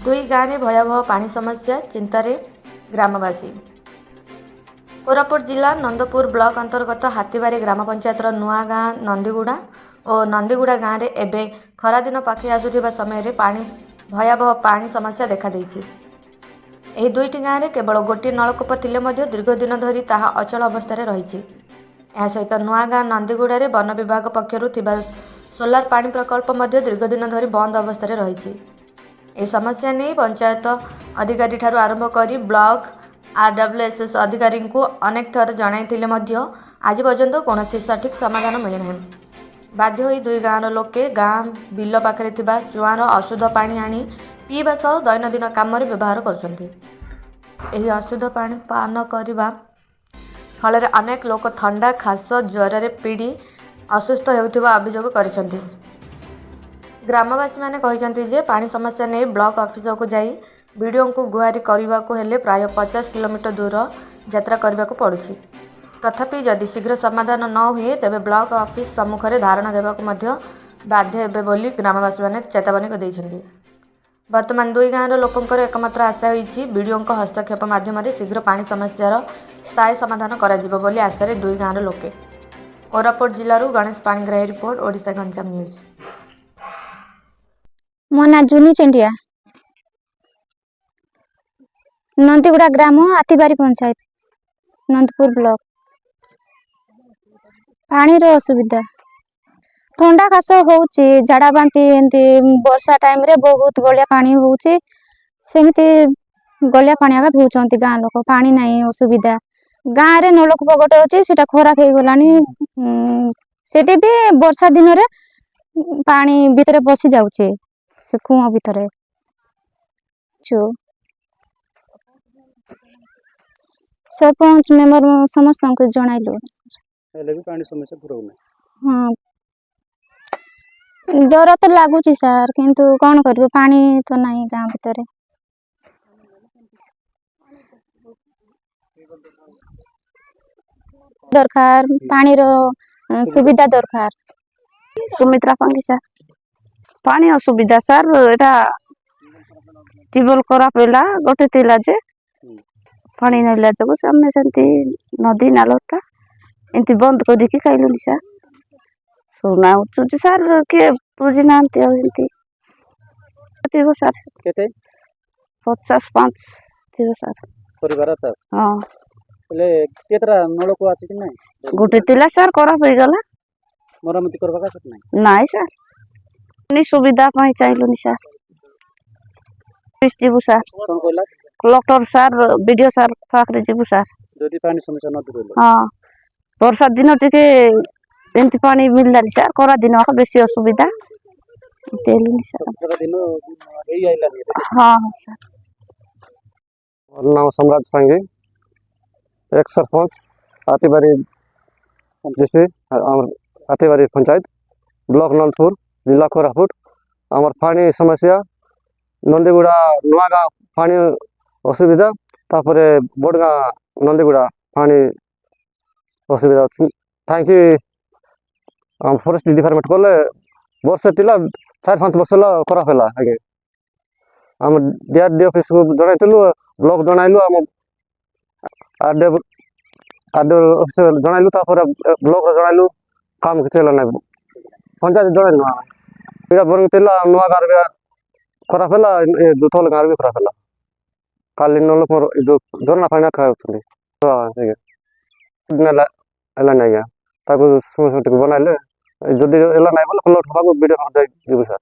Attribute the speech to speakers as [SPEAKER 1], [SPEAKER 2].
[SPEAKER 1] दुई गाँव में भयावह पानी समस्या चिंतार ग्रामवासी। कोरापुट जिला नंदपुर ब्लॉक अंतर्गत हाथीबारी ग्राम पंचायतर नुआ गाँ नंदीगुड़ा और नंदीगुड़ा गाँव में एवं खरादिन पाखे आसुवा समय भयावह पानी समस्या देखा देइछि। एही दुईटी गाँव में केवल गोटे नलकूप थिले मध्य दीर्घ दिन धरी ताहा अचल अवस्था रही। यह सहित नुआ गाँ नंदीगुड़ा वन विभाग पक्षरु थिबा सोलार पानी प्रकल्प मध्य दीर्घ दिन धरी बंद अवस्था रही। ए समस्या नहीं पंचायत अधिकारी ठारू आरंभ करी ब्लॉक RWSS अधिकारी को अनेक थर जणाइथिले मध्य आज पर्यंत कौन सठिक समाधान मिलना। बाध्य होई दुई गाँवर लोके गाँ बिल पाखरे थिबा चुआर अशुद्ध पानी आनी पीवा सह दैनंदिन काम व्यवहार करछन्ति। एही अशुद्ध पानी पान करने फल अनेक लोक ठंडा खास ज्वर पीड़ी असुस्थ होउथिबा अभियोग करिसन्ति। ग्रामवासी माने कहिसन्ति जे पानी समस्या नहीं ब्लॉक ऑफिस को जाई वीडियो को गुहारी करने को हेले प्राय 50 किलोमीटर दूर यात्रा करने को पड़ुछि। तथापि जदि शीघ्र समाधान न हुए तेबे ब्लॉक ऑफिस सम्मुख में धारणा देवाक मध्य बाध्य हेबे बोली ग्रामवासी माने चेतावनी दैछन्ति। वर्तमान दुई गाँवर लोकंकर एकमात्र आशा होइछि वीडियो हस्तक्षेप माध्यम शीघ्र पानी समस्यार स्थायी समाधान कराजिबो बोली आशा दुई गाँवर लोके। कोरापुट जिलूर गणेश पाणिग्राही रिपोर्ट ओडिशा गंजाम न्यूज।
[SPEAKER 2] मो ना जुनी चंडिया नंदीगुड़ा ग्राम हाथीबारी पंचायत नंदपुर ब्लॉक। पानी रो असुविधा ठंडा खास होउची झाड़ा बांती एंती वर्षा टाइम रे बहुत गलिया पानी होउची सेमिति गलिया पानी आगा भेउचंती गाँ लोक पानी नहीं असुविधा। गाँ रे नलकूप गोटे अछि सेटा खराब हे गलानी सेटे भी वर्षा दिन रे पानी भीतर पसी जाउचे से कुआं भीतर छु। सरपंच मेंबर समस्त को जणाइलो
[SPEAKER 3] हेले भी पानी समस्या पूरा होना।
[SPEAKER 2] हाँ डर तो लगुच सर किंतु कौन कर पानी तो नहीं गाँव भीतर दरकार पानी रो सुविधा दरकार।
[SPEAKER 4] सुमित्रा पांगी सर पानी असुविधा सर एटा टिबल करा पेला गोटे तिला जे पानी नैला जगो सामने सेंती नदी नालटा एंती बंद कर दिकी काइलुनी सर सुना उचुची सर के बुझी नांती एंती तिबो सर
[SPEAKER 3] केते
[SPEAKER 4] 55 तिबो सर
[SPEAKER 3] परिवार सर।
[SPEAKER 4] हां
[SPEAKER 3] ले केतरा नळको आछि कि नहीं
[SPEAKER 4] गोटे तिला सर करा होई गला
[SPEAKER 3] मरम्मती करबा का नहीं
[SPEAKER 4] नहीं सर नि सुविधा पाई चाइलुनी सर जीवु सर
[SPEAKER 3] कोन कहला
[SPEAKER 4] कलेक्टर सर वीडियो सर पाखरे जीवु सर
[SPEAKER 3] जदि पानी समस्या न दूर होला।
[SPEAKER 4] हां वर्षा दिन टिके एंती पानी मिललानी सर करा दिन का बेसी असुविधा तेलुनी सर
[SPEAKER 3] पूरा दिन एई आइला नहीं।
[SPEAKER 4] हां सर
[SPEAKER 5] और नाम सम्राट पांगी एक सरपंच हाथीबारी डिस्ट्रिक्ट हाथीबारी पंचायत ब्लॉक नंदपुर जिला कोरापुट। आमर पानी समस्या नंदीगुड़ा नुआ गाँव पानी असुविधा तापरे बड़गा नंदीगुड़ा पानी असुविधा थैंक फॉरेस्ट डिपार्टमेंट कले वर्षे तिला 4-5 वर्ष खराब है आगे आम DRD ऑफिस को जनाइलु ब्लॉक जनाइलु आम RD ऑफिस जनाइलु ब्लॉक जनाइलु काम किसी ना पंचायत जनाइलु इटा बरंग तिला नुआ गाँव भी खराब है दुथल गाँव भी खराब है काली नल जो झरना पानी खाऊँ नहीं बनाइले जदि एला नहीं बोले वीडियो सर।